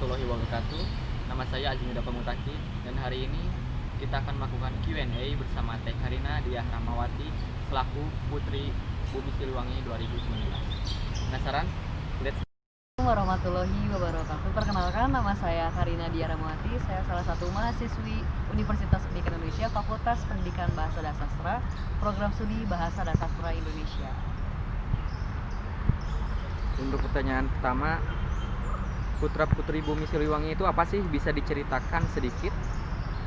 warahmatullahi wabarakatuh. Nama saya Azmi Pamutaki dan hari ini kita akan melakukan Q&A bersama Teh Karina Diah Ramawati selaku Putri Bumi Siliwangi 2019. Penasaran? Let's Warahmatullahi wabarakatuh. Perkenalkan, nama saya Karina Diah Ramawati. Saya salah satu mahasiswi Universitas Pendidikan Indonesia, Fakultas Pendidikan Bahasa dan Sastra, Program Studi Bahasa dan Sastra Indonesia. Untuk pertanyaan pertama, Putra Putri Bumi Siliwangi itu apa sih? Bisa diceritakan sedikit?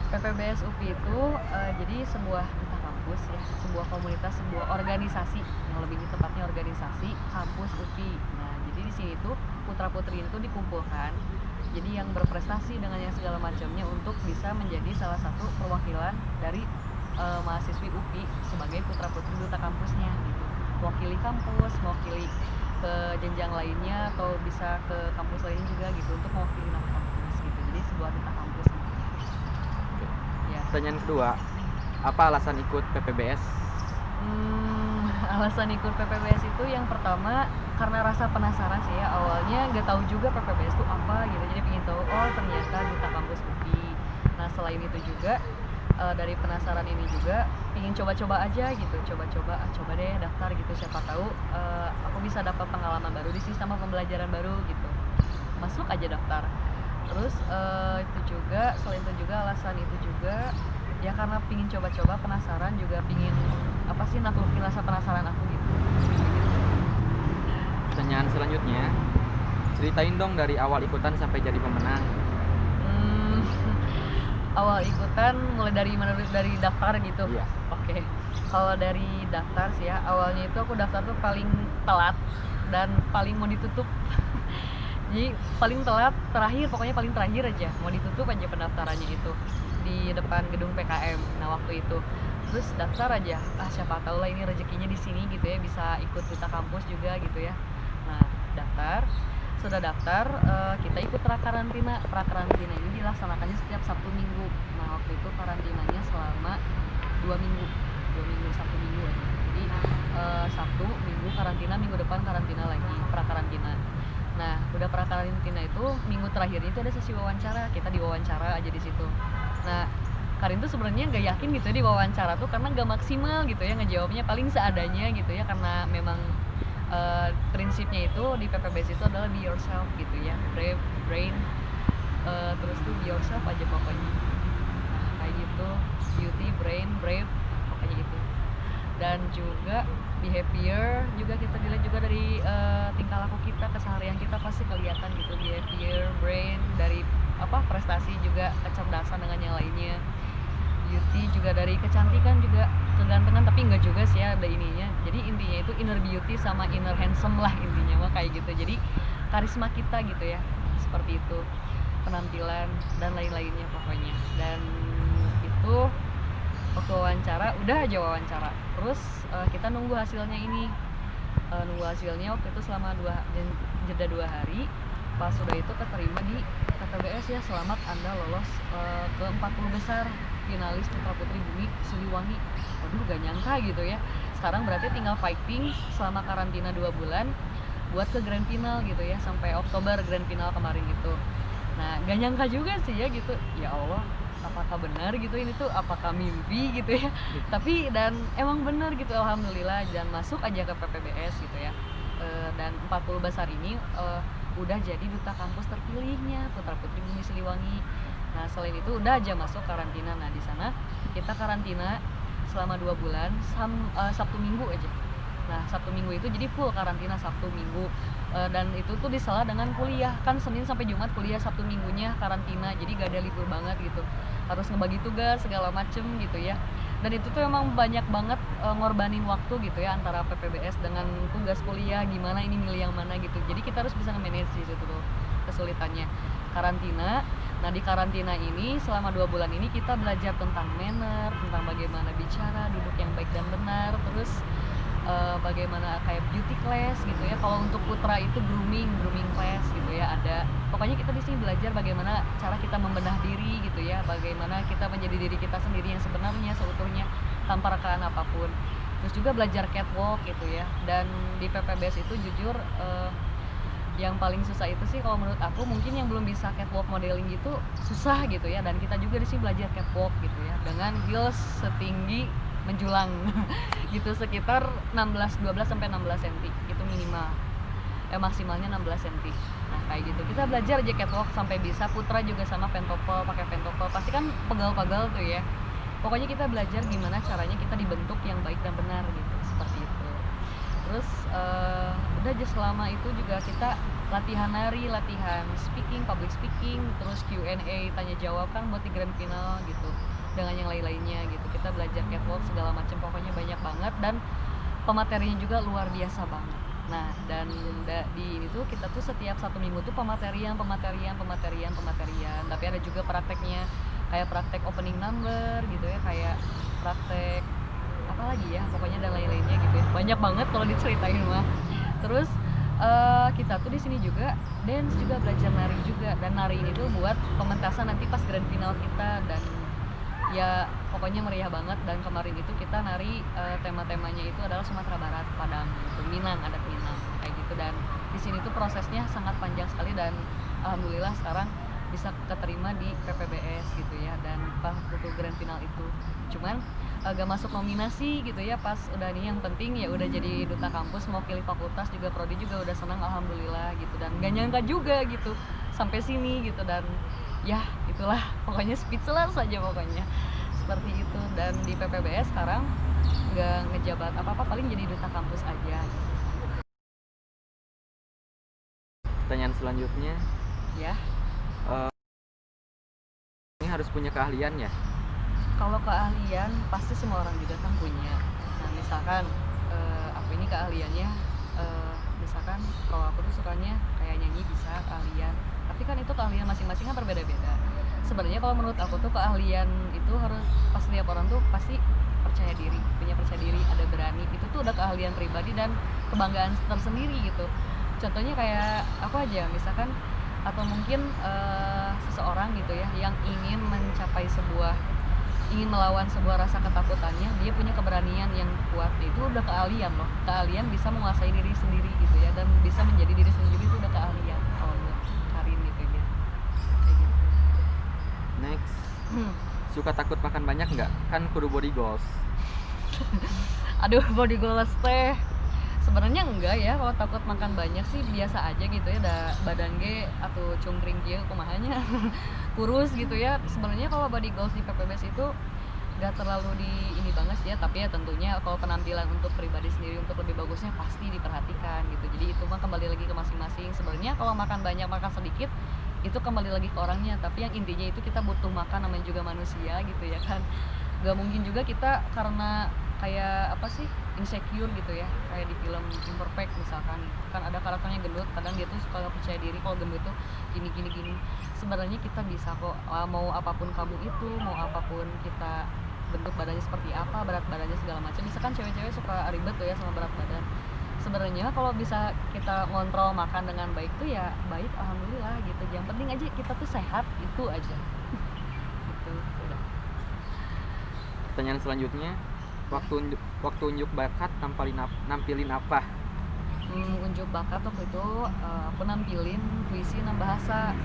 PPBS UPI itu jadi sebuah duta kampus ya, sebuah komunitas, sebuah organisasi, yang lebih tepatnya organisasi kampus UPI. Nah, jadi di sini tuh putra-putri itu dikumpulkan, jadi yang berprestasi dengan yang segala macamnya untuk bisa menjadi salah satu perwakilan dari mahasiswi UPI sebagai putra-putri duta kampusnya gitu. Mewakili kampus, mewakili ke jenjang lainnya atau bisa ke kampus lainnya juga gitu untuk mewakili nama kampus gitu. Jadi sebuah duta kampus. Ya. Pertanyaan kedua, apa alasan ikut PPBS? Alasan ikut PPBS itu yang pertama karena rasa penasaran sih ya. Awalnya nggak tahu juga PPBS itu apa gitu, jadi pengen tahu, oh ternyata duta kampus UPI. Nah selain itu juga dari penasaran ini juga ingin coba-coba aja gitu, coba deh daftar gitu, siapa tahu aku bisa dapat pengalaman baru di sini sama pembelajaran baru gitu. Masuk aja daftar. Terus itu juga, selain itu juga alasan itu juga ya karena pingin coba-coba, penasaran juga, pingin apa sih naklukin rasa penasaran aku gitu. Pertanyaan selanjutnya, ceritain dong dari awal ikutan sampai jadi pemenang. Awal ikutan mulai dari mana? Dari daftar gitu. Iya. Oke. Kalau dari daftar sih ya, awalnya itu aku daftar tuh paling telat dan paling mau ditutup. Jadi paling telat, terakhir, pokoknya paling terakhir aja, mau ditutup aja pendaftarannya itu di depan gedung PKM. Nah waktu itu terus daftar aja, siapa tahu lah ini rezekinya di sini gitu ya, bisa ikut duta kampus juga gitu ya. Nah daftar, sudah daftar, kita ikut prakarantina. Prakarantina ini dilaksanakannya setiap Sabtu Minggu. Nah waktu itu karantinanya selama 2 minggu, 1 minggu aja. Jadi Sabtu, Minggu karantina, minggu depan karantina lagi, prakarantina. Nah udah prakarantina itu minggu terakhirnya itu ada sesi wawancara, kita diwawancara aja di situ. Nah Karin tuh sebenarnya nggak yakin gitu ya di wawancara tuh, karena nggak maksimal gitu ya ngejawabnya, paling seadanya gitu ya, karena memang prinsipnya itu di PPBS itu adalah be yourself gitu ya, brave, brain, terus tuh be yourself aja pokoknya. Nah kayak gitu, beauty, brain, brave, pokoknya gitu. Dan juga behavior juga kita dilihat juga dari tingkah laku kita, keseharian kita pasti kelihatan gitu, behavior, brain, dari prestasi juga, kecerdasan dengan yang lainnya. Beauty juga dari kecantikan juga, kegantengan, tapi enggak juga sih ya ada ininya. Jadi intinya itu inner beauty sama inner handsome lah intinya mah kayak gitu. Jadi karisma kita gitu ya, seperti itu, penampilan dan lain-lainnya pokoknya. Dan itu waktu wawancara, udah aja wawancara. Terus kita nunggu hasilnya ini, nunggu hasilnya waktu itu selama jeda 2 hari. Pas sudah itu keterima di PPBS ya, selamat Anda lolos ke 40 besar finalis Putra Putri Bumi Siliwangi. Waduh gak nyangka gitu ya. Sekarang berarti tinggal fighting selama karantina 2 bulan buat ke grand final gitu ya, sampai Oktober grand final kemarin gitu. Nah gak nyangka juga sih ya gitu, ya Allah apakah benar gitu, ini tuh apakah mimpi gitu ya. Tapi dan emang benar gitu, alhamdulillah, dan masuk aja ke PPBS gitu ya. Dan 40 besar ini udah jadi duta kampus terpilihnya Putra Putri Bumi Siliwangi. Nah selain itu udah aja masuk karantina. Nah di sana kita karantina selama 2 bulan, Sabtu Minggu aja. Nah Sabtu Minggu itu jadi full karantina Sabtu Minggu, dan itu tuh disela dengan kuliah, kan Senin sampai Jumat kuliah, Sabtu Minggunya karantina, jadi gak ada libur banget gitu, harus ngebagi tugas segala macem gitu ya. Dan itu tuh emang banyak banget ngorbanin waktu gitu ya, antara PPBS dengan tugas kuliah, gimana ini milih yang mana gitu. Jadi kita harus bisa nge-manage di situ tuh kesulitannya. Karantina. Nah di karantina ini selama 2 bulan ini kita belajar tentang manner, tentang bagaimana bicara, duduk yang baik dan benar, terus bagaimana kayak beauty class gitu ya. Kalau untuk putra itu grooming class gitu ya ada. Pokoknya kita di sini belajar bagaimana cara kita membenah diri gitu ya, bagaimana kita menjadi diri kita sendiri yang sebenarnya seutuhnya tanpa rekaan apapun. Terus juga belajar catwalk gitu ya. Dan di PPBS itu jujur Yang paling susah itu sih kalau menurut aku mungkin yang belum bisa catwalk modeling gitu susah gitu ya, dan kita juga di sini belajar catwalk gitu ya dengan heels setinggi menjulang gitu sekitar 12 sampai 16 cm itu minimal, maksimalnya 16 cm. Nah kayak gitu kita belajar aja catwalk sampai bisa. Putra juga sama pentopel, pakai pentopel pasti kan pegal-pegal tuh ya. Pokoknya kita belajar gimana caranya kita dibentuk yang baik dan benar gitu, seperti itu. Terus udah aja selama itu juga kita latihan nari, latihan speaking, public speaking, terus Q&A, tanya jawab kan buat di grand final gitu, dengan yang lain-lainnya gitu. Kita belajar catwalk segala macam, pokoknya banyak banget, dan pematerinya juga luar biasa banget. Nah dan di ini tuh kita tuh setiap 1 minggu tuh pematerian, tapi ada juga prakteknya, kayak praktek opening number gitu ya, kayak praktek apa lagi ya, pokoknya dan lain-lainnya gitu ya, banyak banget kalau diceritain mah. Terus kita tuh di sini juga dance juga, belajar nari juga, dan nari ini tuh buat pementasan nanti pas grand final kita, dan ya pokoknya meriah banget. Dan kemarin itu kita nari tema-temanya itu adalah Sumatera Barat, Padang, Minang, adat Minang kayak gitu. Dan di sini tuh prosesnya sangat panjang sekali, dan alhamdulillah sekarang bisa keterima di PPBS gitu ya, dan pas waktu grand final itu cuman agak masuk nominasi gitu ya. Pas udah nih yang penting ya udah jadi duta kampus, mau pilih fakultas juga, prodi juga udah senang alhamdulillah gitu, dan gak nyangka juga gitu sampai sini gitu. Dan ya itulah pokoknya speechless saja pokoknya seperti itu. Dan di PPBS sekarang nggak ngejabat apa-apa, paling jadi duta kampus aja gitu. Pertanyaan selanjutnya, Ya ini harus punya keahlian ya? kalau keahlian pasti semua orang juga kan punya. Nah misalkan aku ini keahliannya misalkan kalau aku tuh sukanya kayak nyanyi, bisa keahlian, tapi kan itu keahlian masing-masing kan berbeda-beda. Sebenarnya kalau menurut aku tuh keahlian itu harus pas setiap orang tuh pasti percaya diri, punya percaya diri, ada berani, itu tuh udah keahlian pribadi dan kebanggaan tersendiri gitu. Contohnya kayak aku aja misalkan, atau mungkin seseorang gitu ya yang ingin melawan sebuah rasa ketakutannya, dia punya keberanian yang kuat, itu udah keahlian loh. Keahlian bisa menguasai diri sendiri gitu ya, dan bisa menjadi diri sendiri, itu udah keahlian kalau menurut Karin gitu ya, kayak gitu. Next, suka takut makan banyak nggak? Kan kudu body goals. Aduh, body goals teh sebenarnya enggak ya. Kalau takut makan banyak sih biasa aja gitu ya, ada badan ge atau cungkring dia kumahanya kurus gitu ya. Sebenarnya kalau body goals di PPBS itu gak terlalu di ini banget sih ya, tapi ya tentunya kalau penampilan untuk pribadi sendiri untuk lebih bagusnya pasti diperhatikan gitu. Jadi itu mah kembali lagi ke masing-masing. Sebenarnya kalau makan banyak makan sedikit itu kembali lagi ke orangnya, tapi yang intinya itu kita butuh makan, namanya juga manusia gitu ya kan. Gak mungkin juga kita karena kayak apa sih, insecure gitu ya, kayak di film Imperfect misalkan kan ada karakternya gendut, kadang dia tuh suka gak percaya diri kalau gendut tuh gini. Sebenarnya kita bisa kok, mau apapun kamu itu, mau apapun kita bentuk badannya seperti apa, berat badannya segala macam. Misalkan cewek-cewek suka ribet tuh ya sama berat badan. Sebenarnya kalau bisa kita ngontrol makan dengan baik tuh ya baik, alhamdulillah gitu. Yang penting aja kita tuh sehat, itu aja. Gitu udah. Pertanyaan selanjutnya, waktu unjuk bakat nampilin apa? Unjuk bakat waktu itu aku nampilin puisi 6 bahasa.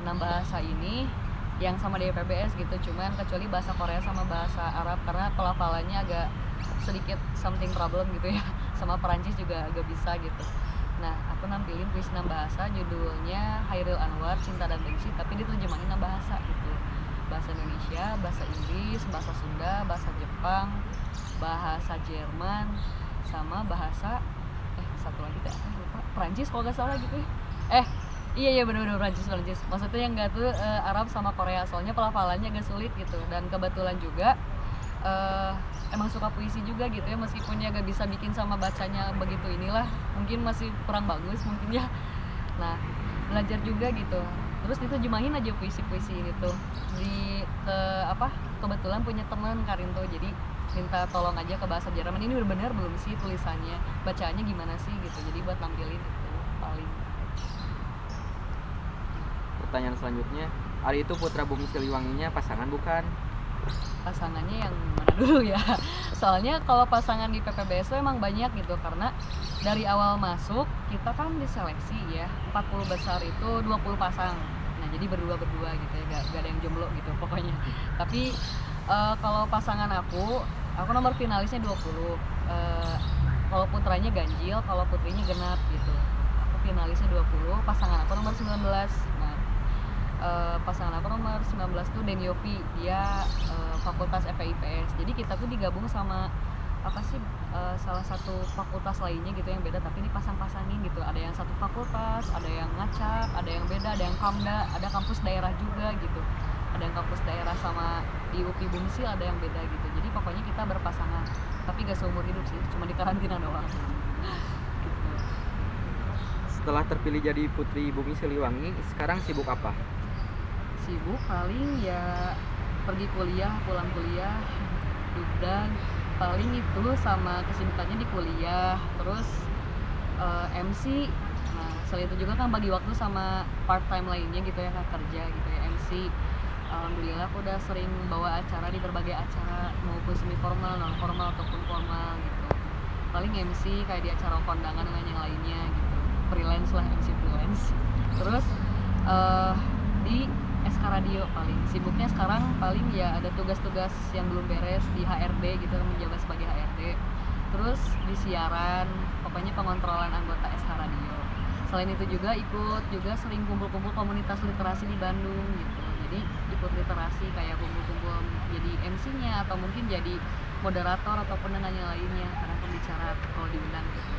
6 bahasa ini yang sama di PBS gitu, cuman kecuali bahasa Korea sama bahasa Arab karena pelafalannya agak sedikit something problem gitu ya. Sama Perancis juga agak bisa gitu. Nah aku nampilin puisi 6 bahasa, judulnya Hairil Anwar, Cinta dan Benci, tapi diterjemahin 6 bahasa gitu. Bahasa Indonesia, bahasa Inggris, bahasa Sunda, bahasa Jepang, bahasa Jerman, sama bahasa satu lagi deh apa lupa, Perancis kalau nggak salah gitu ya. Iya benar-benar Perancis. Maksudnya yang nggak tuh Arab sama Korea, soalnya pelafalannya agak sulit gitu. Dan kebetulan juga emang suka puisi juga gitu ya, meskipun ya gak bisa bikin sama bacanya begitu inilah, mungkin masih kurang bagus mungkin ya. Nah belajar juga gitu, terus diterjemahin aja puisi-puisi ini tuh kebetulan punya teman Karin tuh, jadi minta tolong aja ke bahasa Jerman, ini udah benar belum sih tulisannya, bacaannya gimana sih gitu, jadi buat nampilin itu paling. Pertanyaan selanjutnya, Ari itu putra Bumi Siliwanginya pasangan bukan? Pasangannya yang mana dulu ya? Soalnya kalau pasangan di PPBS itu emang banyak gitu, karena dari awal masuk kita kan diseleksi ya, 40 besar itu 20 pasang. Nah jadi berdua-berdua gitu ya, gak ada yang jomblo gitu pokoknya. Tapi kalau pasangan aku nomor finalisnya 20. Kalau putranya ganjil, kalau putrinya genap gitu. Aku finalisnya 20, pasangan aku nomor 19. Nah pasangan aku nomor 19 tuh Denyopi, dia fakultas FIPS. Jadi kita tuh digabung sama apa sih salah satu fakultas lainnya gitu yang beda, tapi ini pasang-pasangin gitu. Ada yang satu fakultas, ada yang ngacak, ada yang beda, ada yang kamda, ada kampus daerah juga gitu. Ada yang kampus daerah sama di UPI Bumsil ada yang beda gitu. Jadi pokoknya kita berpasangan, tapi gak seumur hidup sih, cuma di karantina doang. Gitu. Setelah terpilih jadi Putri Bumi Siliwangi, sekarang sibuk apa? Sibuk paling ya pergi kuliah, pulang kuliah, dan paling itu sama kesibukannya di kuliah, terus MC. Nah selain itu juga kan bagi waktu sama part time lainnya gitu ya, kan kerja gitu ya, MC. Alhamdulillah aku udah sering bawa acara di berbagai acara, maupun semi formal, non formal ataupun formal gitu. Paling MC kayak di acara kondangan dengan yang lainnya gitu, freelance lah, MC freelance. Terus di SK Radio paling sibuknya sekarang, paling ya ada tugas-tugas yang belum beres di HRD gitu, menjabat sebagai HRD. Terus di siaran, pokoknya pengontrolan anggota SK Radio. Selain itu juga ikut juga sering kumpul-kumpul komunitas literasi di Bandung gitu. Jadi ikut literasi kayak kumpul-kumpul jadi MC-nya atau mungkin jadi moderator ataupun dengan yang lainnya, karena pembicara kalau diundang gitu.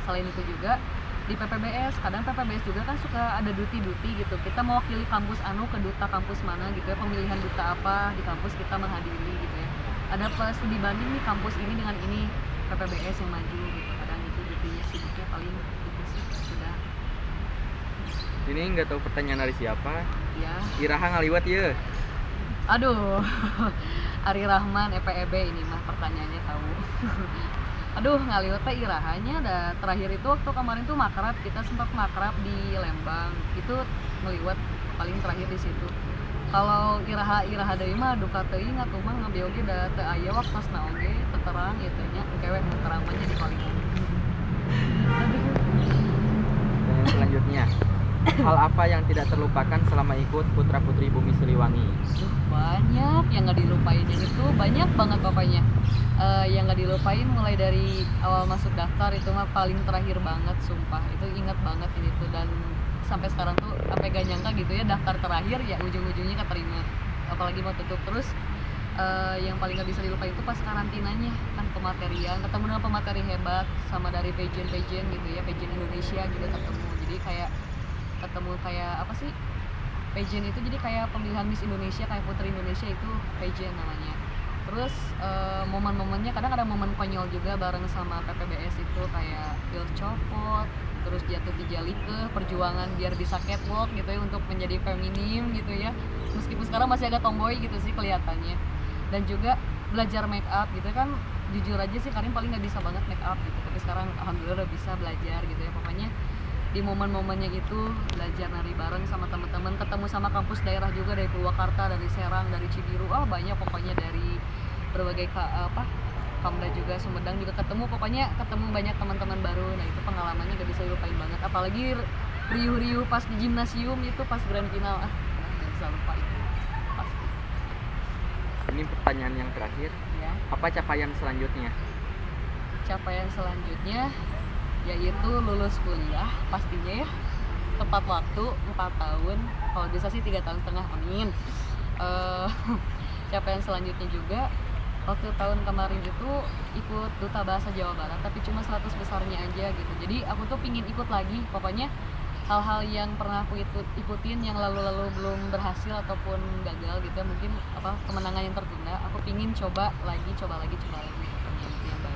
Selain itu juga di PPBS, kadang PPBS juga kan suka ada duty gitu, kita mewakili kampus ke duta kampus mana gitu ya, pemilihan duta apa di kampus kita menghadiri gitu ya. Ada plus dibanding nih kampus ini dengan ini, PPBS yang maju gitu. Kadang itu dutinya sibuknya paling itu sih sudah. Ini nggak tahu pertanyaan dari siapa. Ya. Iraha ngaliwat ya. Aduh. Ari Rahman EPEB ini mah pertanyaannya tahu. Aduh, ngaliwat teh irahanya ada terakhir itu waktu kemarin tuh makrab, kita sempat makrab di Lembang. Itu ngaliwat paling terakhir di situ. Kalau iraha deui mah duka teuing atuh mah ngabeu ge da teu aya waktosna oge, teu terang ieu teh nya, engke we terang mah jadi paling. Dan selanjutnya, hal apa yang tidak terlupakan selama ikut Putra Putri Bumi Siliwangi? Banyak yang nggak dilupain, yang itu banyak banget pokoknya. Yang nggak dilupain mulai dari awal masuk daftar itu mah paling terakhir banget, sumpah itu inget banget ini tuh, dan sampai sekarang tuh sampai gak nyangka gitu ya, daftar terakhir ya ujung-ujungnya keterima, apalagi mau tutup. Terus yang paling gak bisa dilupain itu pas karantinanya kan, pematerian, ketemu dengan pemateri hebat, sama dari pageant gitu ya, pageant Indonesia juga ketemu. Jadi kayak ketemu kayak apa sih, pageant itu jadi kayak pemilihan Miss Indonesia, kayak Putri Indonesia itu pageant namanya. Terus momen-momennya kadang ada momen konyol juga bareng sama PPBS itu, kayak pil copot, terus jatuh di jalike, perjuangan biar bisa catwalk gitu ya, untuk menjadi feminim gitu ya, meskipun sekarang masih agak tomboy gitu sih kelihatannya. Dan juga belajar make up gitu kan, jujur aja sih Karin paling nggak bisa banget make up gitu, tapi sekarang alhamdulillah udah bisa belajar gitu ya. Pokoknya di momen-momennya itu belajar nari bareng sama teman-teman, ketemu sama kampus daerah juga dari Purwakarta, dari Serang, dari Cibiru, banyak pokoknya, dari berbagai Kamda juga, Sumedang juga ketemu, pokoknya ketemu banyak teman-teman baru. Nah itu pengalamannya gak bisa dilupain banget, apalagi riuh-riuh pas di gimnasium itu pas grand final, gak bisa lupa itu pasti. Ini pertanyaan yang terakhir Ya. Apa capaian selanjutnya? Capaian selanjutnya yaitu lulus kuliah pastinya ya, tepat waktu 4 tahun, kalau bisa sih 3,5 tahun, amin. Capaian selanjutnya juga waktu tahun kemarin itu ikut Duta Bahasa Jawa Barat, tapi cuma 100 besarnya aja gitu. Jadi aku tuh pingin ikut lagi, pokoknya hal-hal yang pernah aku ikutin yang lalu-lalu belum berhasil ataupun gagal gitu ya, mungkin kemenangan yang tertunda, aku pingin coba lagi pokoknya itu yang baru.